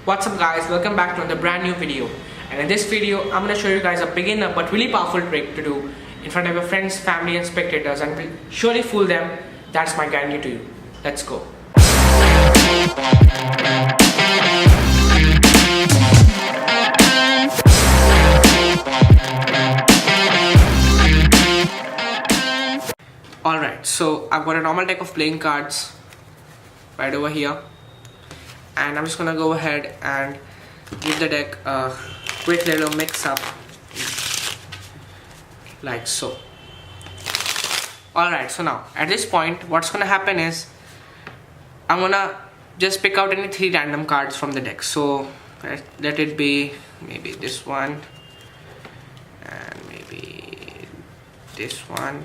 What's up guys, welcome back to another brand new video. And in this video I'm going to show you guys a beginner but really powerful trick to do in front of your friends, family and spectators, and will surely fool them. That's my guarantee to you. Let's go. Alright, so I've got a normal deck of playing cards right over here, and I'm just gonna go ahead and give the deck a quick little mix up like so. Alright, so now at this point what's gonna happen is I'm gonna just pick out any 3 random cards from the deck. So let it be maybe this one and maybe this one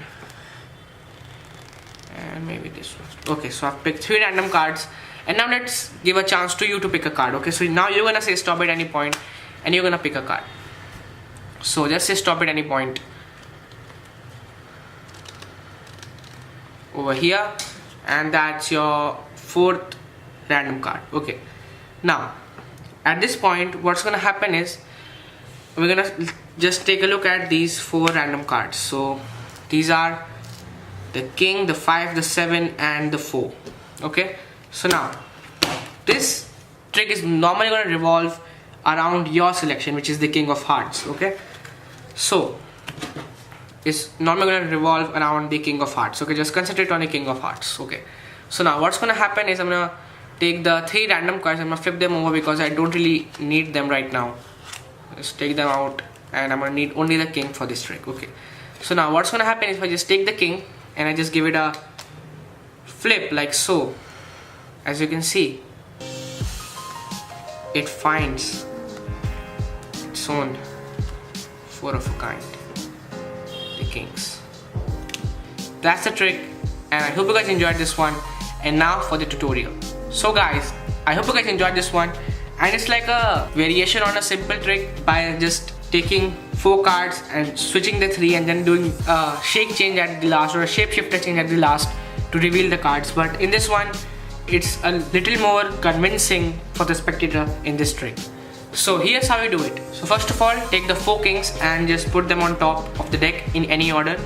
and maybe this one. Okay, so I've picked 3 random cards, and now let's give a chance to you to pick a card. Okay, so now you're gonna say stop at any point and you're gonna pick a card. So just say stop at any point over here, and that's your 4th random card. Okay, now at this point what's gonna happen is we're gonna just take a look at these 4 random cards. So these are the king, the 5, the 7 and the 4. Okay, so now this trick is normally going to revolve around your selection, which is the king of hearts. Okay, so it's normally going to revolve around the king of hearts. Okay, just concentrate on the king of hearts. Okay, so now what's going to happen is I'm going to take the 3 random cards, I'm going to flip them over because I don't really need them right now. Just take them out, and I'm going to need only the king for this trick. Okay, so now what's going to happen is if I just take the king and I just give it a flip like so, as you can see, it finds its own 4 of a kind, the kings. That's the trick, and I hope you guys enjoyed this one. And now for the tutorial. So guys, I hope you guys enjoyed this one, and it's like a variation on a simple trick by just taking 4 cards and switching the 3 and then doing a shake change at the last or a shape shifter change at the last to reveal the cards. But in this one it's a little more convincing for the spectator in this trick. So here's how you do it. So first of all, take the 4 kings and just put them on top of the deck in any order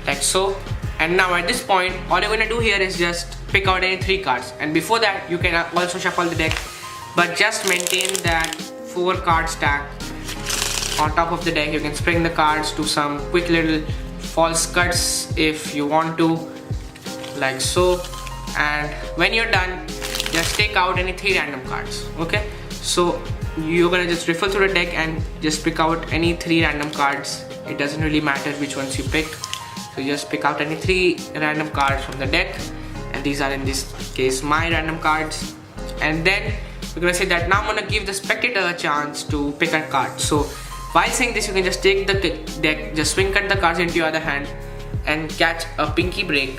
like so. And now at this point all you're going to do here is just pick out any 3 cards, and before that you can also shuffle the deck, but just maintain that 4 card stack on top of the deck. You can spring the cards, do some quick little false cuts if you want to, like so. And when you're done, just take out any 3 random cards. Okay, so you're gonna just riffle through the deck and just pick out any 3 random cards. It doesn't really matter which ones you pick, so just pick out any 3 random cards from the deck, and these are in this case my random cards. And then we're gonna say that now I'm gonna give the spectator a chance to pick a card. So while saying this, you can just take the deck, just swing cut the cards into your other hand and catch a pinky break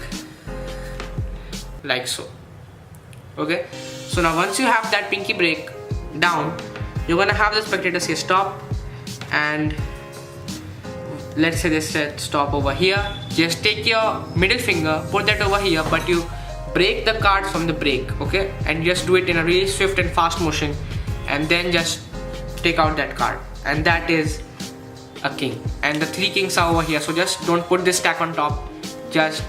like so. Okay, so now once you have that pinky break down, you're gonna have the spectator say stop, and let's say they said stop over here. Just take your middle finger, put that over here, but you break the cards from the break. Okay, and just do it in a really swift and fast motion, and then just take out that card, and that is a king. And the 3 kings are over here, so just don't put this stack on top, just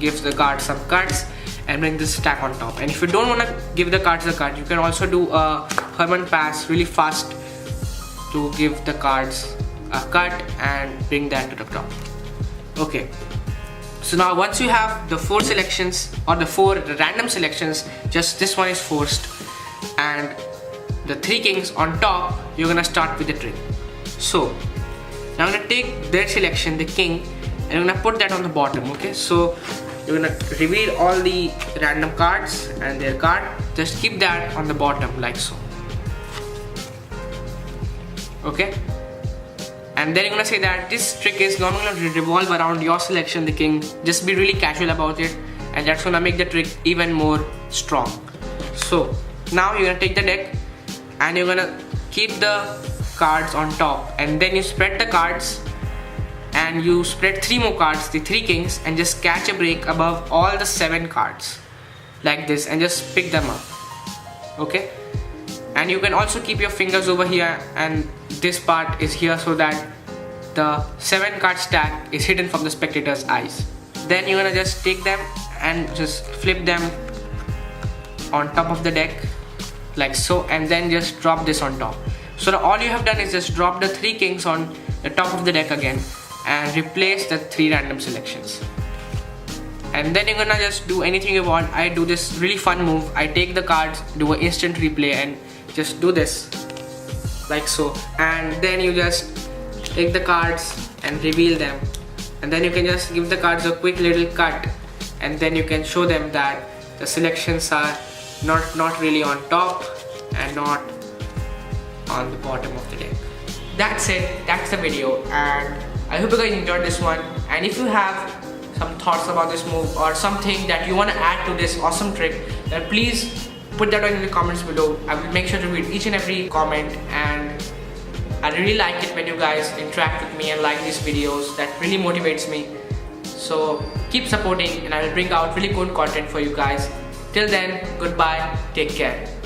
give the card some cuts and bring this stack on top. And if you don't want to give the cards a cut, you can also do a Herman pass really fast to give the cards a cut and bring that to the top. Okay, so now once you have the 4 selections or the 4 random selections, just this one is forced, and the 3 kings on top, you're gonna start with the trick. So now I'm gonna take their selection, the king, and I'm gonna put that on the bottom. Okay, so you're gonna reveal all the random cards and their card, just keep that on the bottom like so. Okay, and then you're gonna say that this trick is normally going to revolve around your selection, the king. Just be really casual about it, and that's gonna make the trick even more strong. So now you're gonna take the deck and you're gonna keep the cards on top, and then you spread the cards and you spread 3 more cards, the 3 kings, and just catch a break above all the 7 cards like this and just pick them up. Okay, And you can also keep your fingers over here, and this part is here so that the 7 card stack is hidden from the spectator's eyes. Then you're gonna just take them and just flip them on top of the deck like so, and then just drop this on top. So all you have done is just drop the 3 kings on the top of the deck again and replace the 3 random selections. And then you're gonna just do anything you want. I do this really fun move. I take the cards, do an instant replay, and just do this like so, and then you just take the cards and reveal them, and then you can just give the cards a quick little cut, and then you can show them that the selections are not really on top and not on the bottom of the deck. That's it, that's the video, and I hope you guys enjoyed this one. And if you have some thoughts about this move or something that you want to add to this awesome trick, then please put that in the comments below. I will make sure to read each and every comment, and I really like it when you guys interact with me and like these videos. That really motivates me. So keep supporting, and I will bring out really good content for you guys. Till then, goodbye, take care.